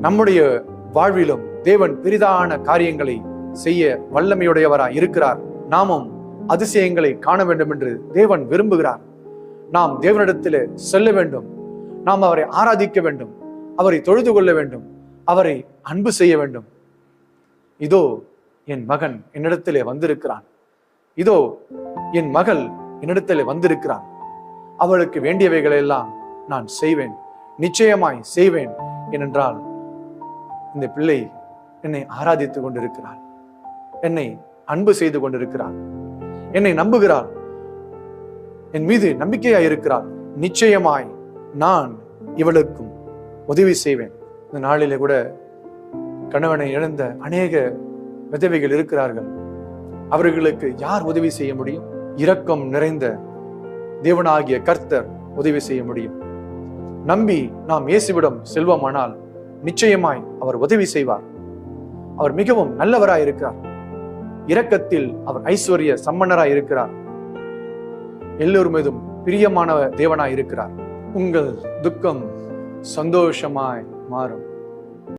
நம்முடைய வாழ்விலும் தேவன் பெரிதான காரியங்களை செய்ய வல்லமையுடையவராய் இருக்கிறார். நாமும் அதிசயங்களை காண வேண்டும் என்று தேவன் விரும்புகிறார். நாம் தேவனிடத்திலே செல்ல வேண்டும். நாம் அவரை ஆராதிக்க வேண்டும், அவரை தொழுது கொள்ள வேண்டும், அவரை அன்பு செய்ய வேண்டும். இதோ என் மகன் என்னிடத்திலே வந்திருக்கிறான், இதோ என் மகள் என்னிடத்திலே வந்திருக்கிறான், அவளுக்கு வேண்டியவைகளை எல்லாம் நான் செய்வேன், நிச்சயமாய் செய்வேன் ஏனென்றால் இந்த பிள்ளை என்னை ஆராதித்துக் கொண்டிருக்கிறாள், என்னை அன்பு செய்து கொண்டிருக்கிறாள், என்னை நம்புகிறாள், என் மீது நம்பிக்கையாய் இருக்கிறாள். நிச்சயமாய் நான் இவளுக்கும் உதவி செய்வேன். இந்த நாளிலே கூட கணவனை இழந்த அநேக விதவைகள் இருக்கிறார்கள். அவர்களுக்கு யார் உதவி செய்ய முடியும்? இரக்கம் நிறைந்த தேவனாகிய கர்த்தர் உதவி செய்ய முடியும். நம்பி நாம் இயேசுவிடம் செல்வோமானால் நிச்சயமாய் அவர் உதவி செய்வார். அவர் மிகவும் நல்லவராய் இருக்கிறார். இரக்கத்தில் அவர் ஐஸ்வர்ய சம்பன்னராய் இருக்கிறார். எல்லோர் மீதும் பிரியமான தேவனாய் இருக்கிறார். உங்கள் துக்கம் சந்தோஷமாய் மாறும்.